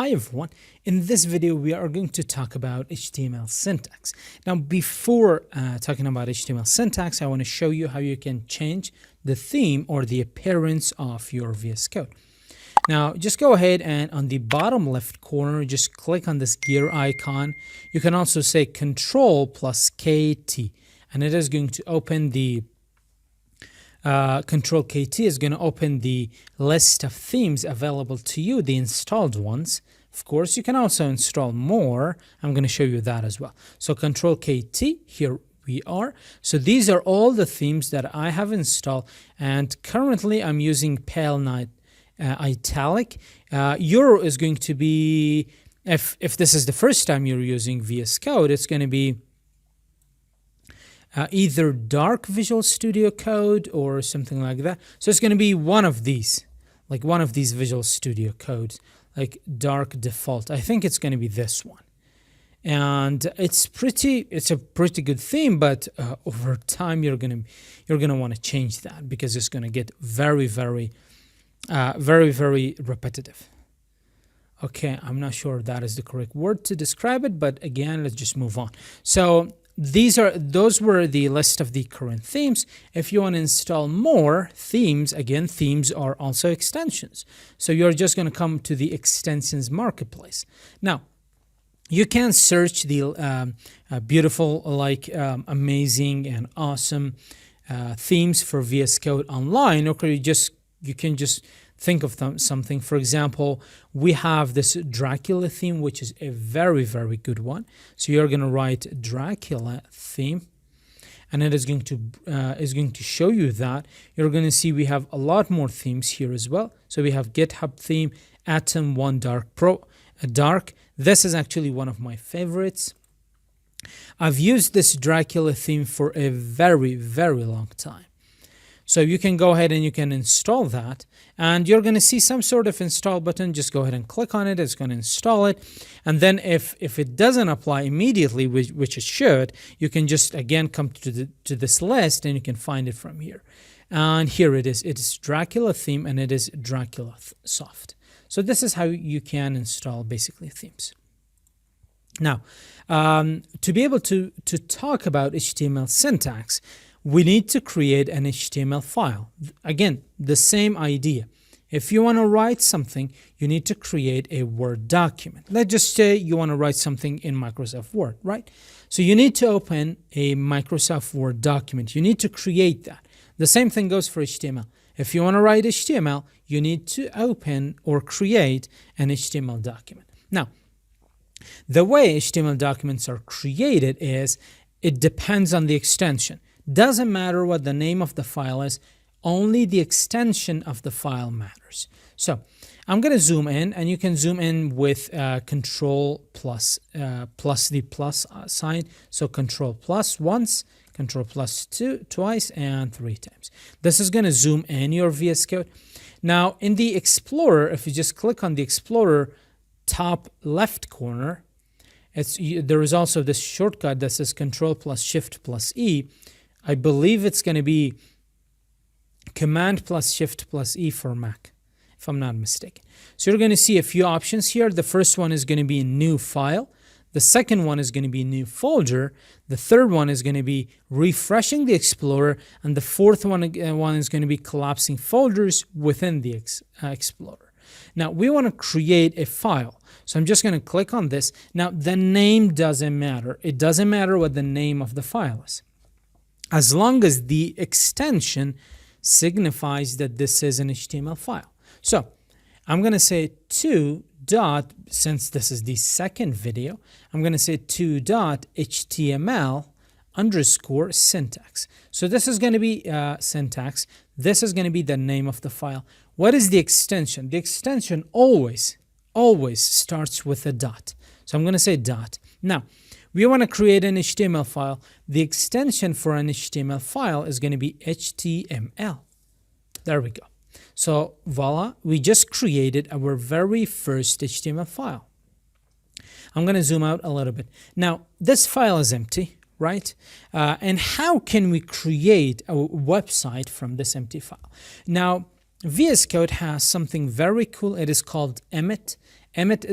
Hi everyone, in this video we are going to talk about HTML syntax. Now before talking about HTML syntax, I want to show you how you can change the theme or the appearance of your VS Code. Now just go ahead and on the bottom left corner just click on this gear icon. You can also say Control plus KT and it is going to open the Control KT is going to open the list of themes available to you, the installed ones. Of course, you can also install more. I'm going to show you that as well. So Control KT, here we are. So these are all the themes that I have installed, and currently I'm using Pale Night Italic. Your is going to be, if this is the first time you're using VS Code, it's going to be either dark Visual Studio Code or something like that. So it's going to be one of these, like one of these Visual Studio codes, like dark default. I think it's going to be this one. And it's a pretty good theme, but over time you're gonna want to change that because it's going to get very repetitive. Okay, I'm not sure that is the correct word to describe it, but again, let's just move on. So those were the list of the current themes. If you want to install more themes, again, themes are also extensions. So you're just going to come to the extensions marketplace. Now, you can search the beautiful, amazing and awesome themes for VS Code online, or you can just think of something. For example, we have this Dracula theme, which is a very good one. So you're going to write Dracula theme, and it is going to show you that. You're going to see we have a lot more themes here as well. So we have GitHub theme, Atom 1 Dark Pro, Dark. This is actually one of my favorites. I've used this Dracula theme for a very long time. So you can go ahead and you can install that, and you're going to see some sort of install button. Just go ahead and click on it. It's going to install it. And then if it doesn't apply immediately, which it should, you can just again come to this list and you can find it from here. And here it is. It is Dracula theme and it is Dracula soft. So this is how you can install basically themes. Now, to be able to talk about HTML syntax, we need to create an HTML file. Again, the same idea. If you want to write something, you need to create a Word document. Let's just say you want to write something in Microsoft Word, right? So you need to open a Microsoft Word document. You need to create that. The same thing goes for HTML. If you want to write HTML, you need to open or create an HTML document. Now, the way HTML documents are created is it depends on the extension. Doesn't matter what the name of the file is, only the extension of the file matters. So I'm going to zoom in, and you can zoom in with Control plus the plus sign. So Control plus once, Control plus twice, and 3 times. This is going to zoom in your VS Code. Now in the Explorer, if you just click on the Explorer top left corner, there is also this shortcut that says Control plus Shift plus E. I believe it's going to be Command plus Shift plus E for Mac, if I'm not mistaken. So you're going to see a few options here. The first one is going to be new file. The second one is going to be new folder. The third one is going to be refreshing the Explorer. And the fourth one is going to be collapsing folders within the Explorer. Now we want to create a file. So I'm just going to click on this. Now the name doesn't matter. It doesn't matter what the name of the file is, as long as the extension signifies that this is an HTML file. So I'm going to say since this is the second video, I'm going to say 2.html_syntax. So this is going to be syntax. This is going to be the name of the file. What is the extension? The extension always starts with a dot. So I'm going to say dot. Now, we want to create an HTML file. The extension for an HTML file is going to be HTML. There we go. So voila, we just created our very first HTML file. I'm going to zoom out a little bit. Now, this file is empty, right? And how can we create a website from this empty file? Now, VS Code has something very cool. It is called Emmet. Emmet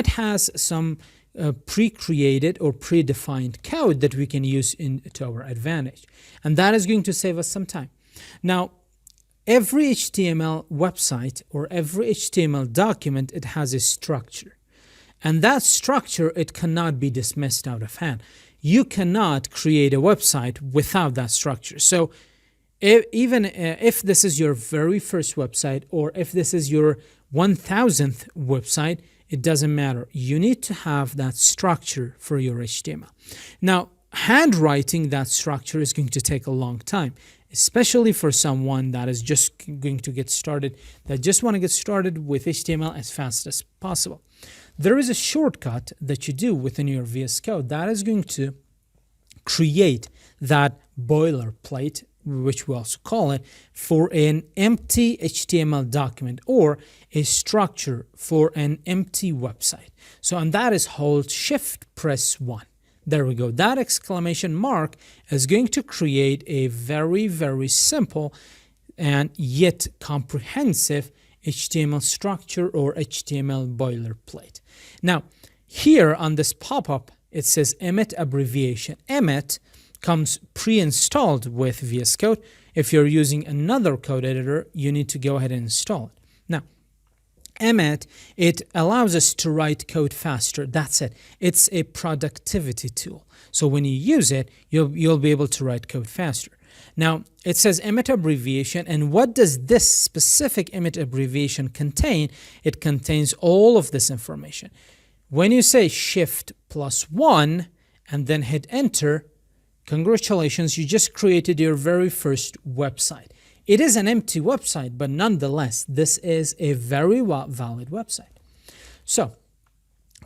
has some pre-created or predefined code that we can use to our advantage. And that is going to save us some time. Now, every HTML website or every HTML document, it has a structure. And that structure, it cannot be dismissed out of hand. You cannot create a website without that structure. So even if this is your very first website, or if this is your 1000th website, it doesn't matter. You need to have that structure for your HTML. Now, handwriting that structure is going to take a long time, especially for someone that is just going to get started, that just want to get started with HTML as fast as possible. There is a shortcut that you do within your VS Code that is going to create that boilerplate, which we also call it, for an empty HTML document or a structure for an empty website. So, and that is hold Shift press 1. There we go. That exclamation mark is going to create a very, very simple and yet comprehensive HTML structure or HTML boilerplate. Now, here on this pop-up, it says Emmet abbreviation. Emmet comes pre-installed with VS Code. If you're using another code editor, you need to go ahead and install it. Now, Emmet, it allows us to write code faster. That's it. It's a productivity tool. So when you use it, you'll be able to write code faster. Now, it says Emmet abbreviation, and what does this specific Emmet abbreviation contain? It contains all of this information. When you say Shift plus 1 and then hit enter, congratulations, you just created your very first website. It is an empty website, but nonetheless, this is a very valid website. So,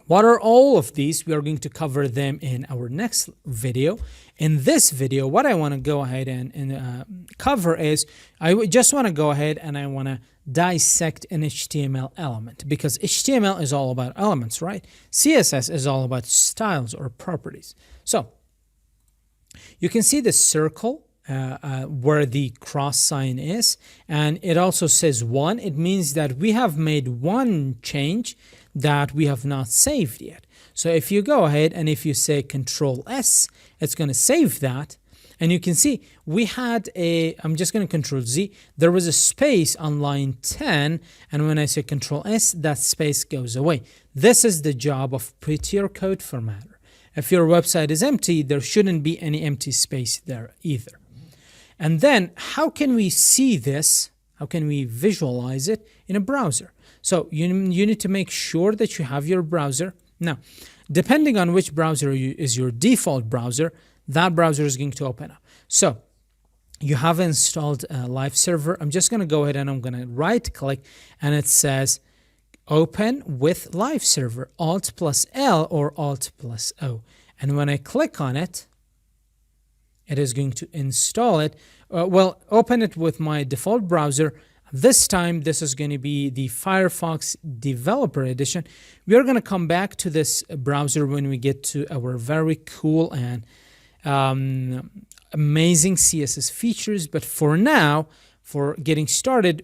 what are all of these? We are going to cover them in our next video. In this video, what I want to go ahead and cover is, I just want to go ahead and I want to dissect an HTML element, because HTML is all about elements, right? CSS is all about styles or properties. So, you can see the circle where the cross sign is, and it also says 1. It means that we have made one change that we have not saved yet. So if you go ahead and if you say Control S, it's going to save that. And you can see we had I'm just going to Control Z. There was a space on line 10, and when I say Control S, that space goes away. This is the job of prettier code formatter. If your website is empty, there shouldn't be any empty space there either. And then how can we see this? How can we visualize it in a browser? So you need to make sure that you have your browser. Now, depending on which browser is your default browser, that browser is going to open up. So you have installed a live server. I'm just going to go ahead and I'm going to right click, and it says open with live server, Alt plus L or Alt plus O. And when I click on it, it is going to install it. Open it with my default browser. This time, this is going to be the Firefox Developer Edition. We are going to come back to this browser when we get to our very cool and amazing CSS features. But for now, for getting started,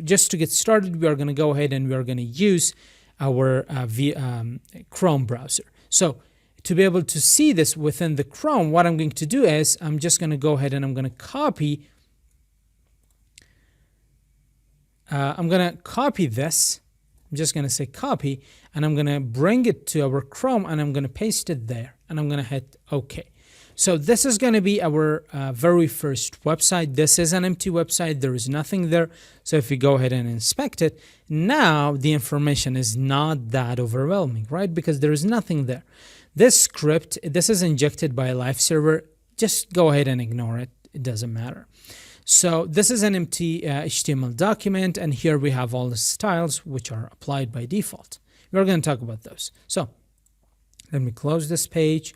just to get started, we are going to go ahead and we are going to use our Chrome browser. So to be able to see this within the Chrome, what I'm going to do is I'm just going to go ahead and I'm going to copy. I'm going to copy this. I'm just going to say copy, and I'm going to bring it to our Chrome, and I'm going to paste it there, and I'm going to hit OK. So this is going to be our very first website. This is an empty website. There is nothing there. So if we go ahead and inspect it, now the information is not that overwhelming, right? Because there is nothing there. This script, this is injected by a live server. Just go ahead and ignore it. It doesn't matter. So this is an empty HTML document, and here we have all the styles which are applied by default. We're going to talk about those. So let me close this page.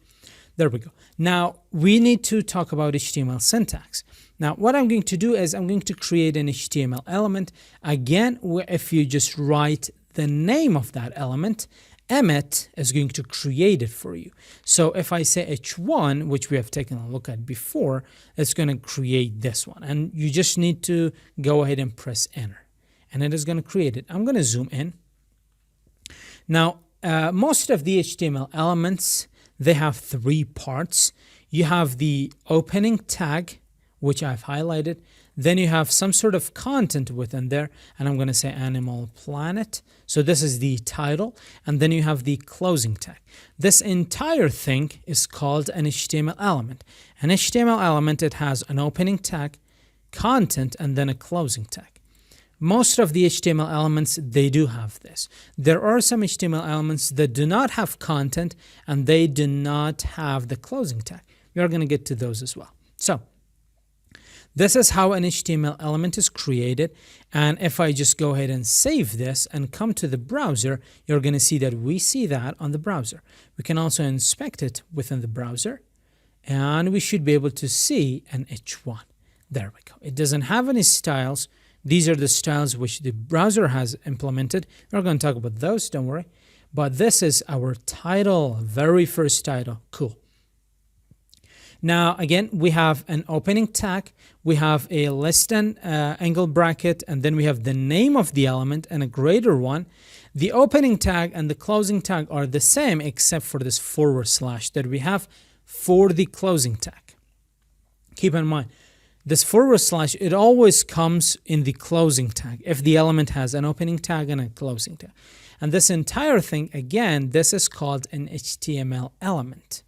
There we go. Now we need to talk about HTML syntax. Now what I'm going to do is I'm going to create an HTML element. Again, if you just write the name of that element Emmet is going to create it for you. So if I say H1, which we have taken a look at before, it's going to create this one. And you just need to go ahead and press enter. And it is going to create it. I'm going to zoom in. Now, most of the HTML elements, they have three parts. You have the opening tag, which I've highlighted. Then you have some sort of content within there, and I'm going to say Animal Planet. So this is the title, and then you have the closing tag. This entire thing is called an HTML element. An HTML element, it has an opening tag, content, and then a closing tag. Most of the HTML elements, they do have this. There are some HTML elements that do not have content, and they do not have the closing tag. We are going to get to those as well. So this is how an HTML element is created. And if I just go ahead and save this and come to the browser, you're going to see that we see that on the browser. We can also inspect it within the browser, and we should be able to see an H1. There we go. It doesn't have any styles. These are the styles which the browser has implemented. We're going to talk about those, don't worry. But this is our title, very first title. Cool. Now, again, we have an opening tag, we have a less than angle bracket, and then we have the name of the element and a greater one. The opening tag and the closing tag are the same except for this / that we have for the closing tag. Keep in mind, this / it always comes in the closing tag if the element has an opening tag and a closing tag. And this entire thing, again, this is called an HTML element.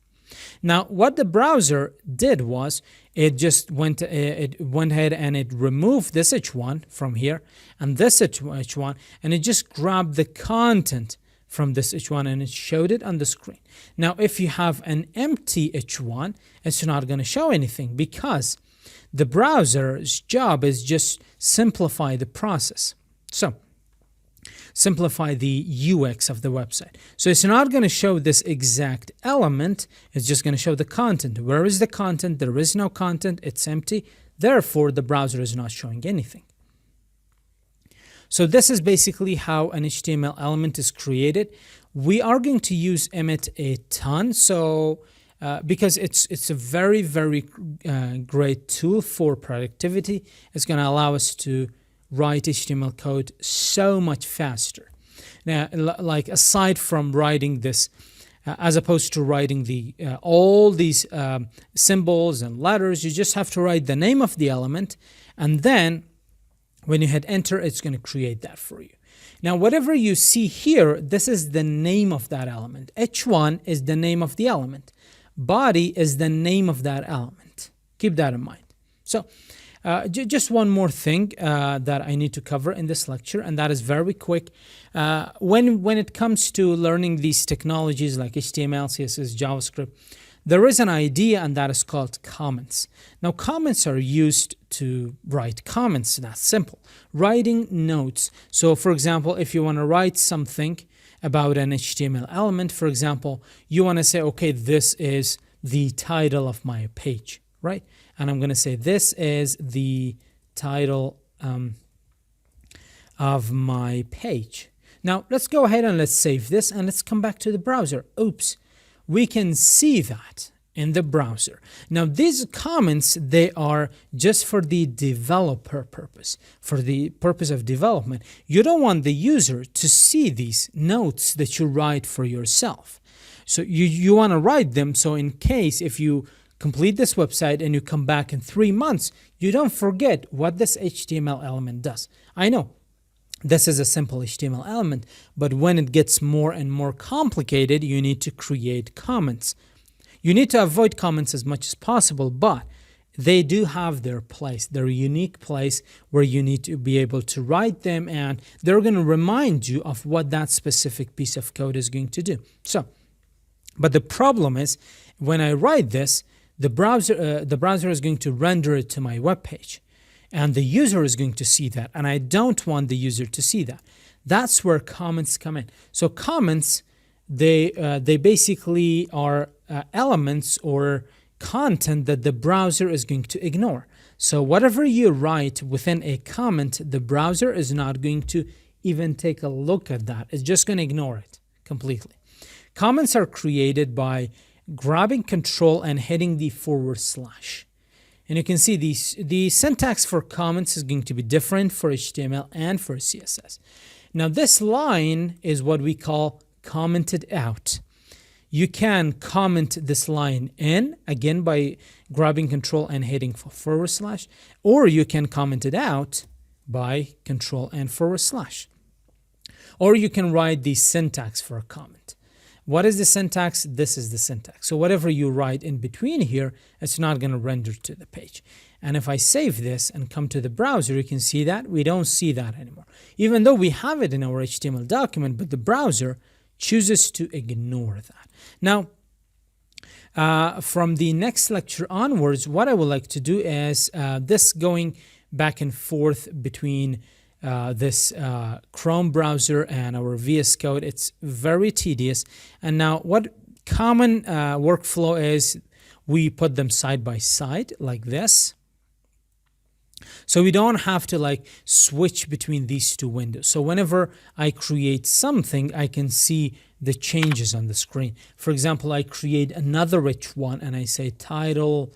Now, what the browser did was it just went ahead and it removed this H1 from here and this H1, and it just grabbed the content from this H1 and it showed it on the screen. Now, if you have an empty H1, it's not going to show anything because the browser's job is just simplify the process. So simplify the UX of the website. So it's not going to show this exact element. It's just going to show the content. Where is the content? There is no content. It's empty. Therefore, the browser is not showing anything. So this is basically how an HTML element is created. We are going to use Emmet a ton. So because it's a very, very great tool for productivity. It's going to allow us to write HTML code so much faster. Now, like aside from writing this, as opposed to writing the all these symbols and letters, you just have to write the name of the element, and then when you hit enter, it's going to create that for you. Now, whatever you see here, this is the name of that element. H1 is the name of the element. Body is the name of that element. Keep that in mind. So just one more thing that I need to cover in this lecture, and that is very quick. When it comes to learning these technologies like HTML, CSS, JavaScript, there is an idea, and that is called comments. Now, comments are used to write comments. That's simple. Writing notes. So, for example, if you want to write something about an HTML element, for example, you want to say, okay, this is the title of my page, right? And I'm going to say this is the title of my page. Now, let's go ahead and let's save this, and let's come back to the browser. Oops. We can see that in the browser. Now, these comments, they are just for the developer purpose, for the purpose of development. You don't want the user to see these notes that you write for yourself. So you want to write them so in case if you complete this website and you come back in 3 months, you don't forget what this HTML element does. I know this is a simple HTML element, but when it gets more and more complicated, you need to create comments. You need to avoid comments as much as possible, but they do have their place, their unique place where you need to be able to write them, and they're going to remind you of what that specific piece of code is going to do. So, but the problem is when I write this, the browser is going to render it to my web page. And the user is going to see that, and I don't want the user to see that. That's where comments come in. So comments, they basically are elements or content that the browser is going to ignore. So whatever you write within a comment, the browser is not going to even take a look at that. It's just going to ignore it. completely. Comments are created by grabbing control and hitting the /. And you can see the syntax for comments is going to be different for HTML and for CSS. Now this line is what we call commented out. You can comment this line in, again, by grabbing control and hitting /, or you can comment it out by control and /. Or you can write the syntax for a comment. What is the syntax? This is the syntax. So whatever you write in between here, it's not going to render to the page. And if I save this and come to the browser, you can see that we don't see that anymore. Even though we have it in our HTML document, but the browser chooses to ignore that. Now, from the next lecture onwards, what I would like to do is this going back and forth between this Chrome browser and our VS Code. It's very tedious. And now what common workflow is, we put them side by side like this. So we don't have to like switch between these two windows. So whenever I create something, I can see the changes on the screen. For example, I create another rich one and I say title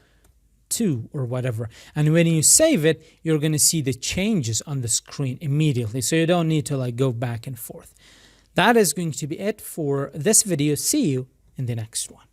2 or whatever. And when you save it, you're going to see the changes on the screen immediately. So you don't need to like go back and forth. That is going to be it for this video. See you in the next one.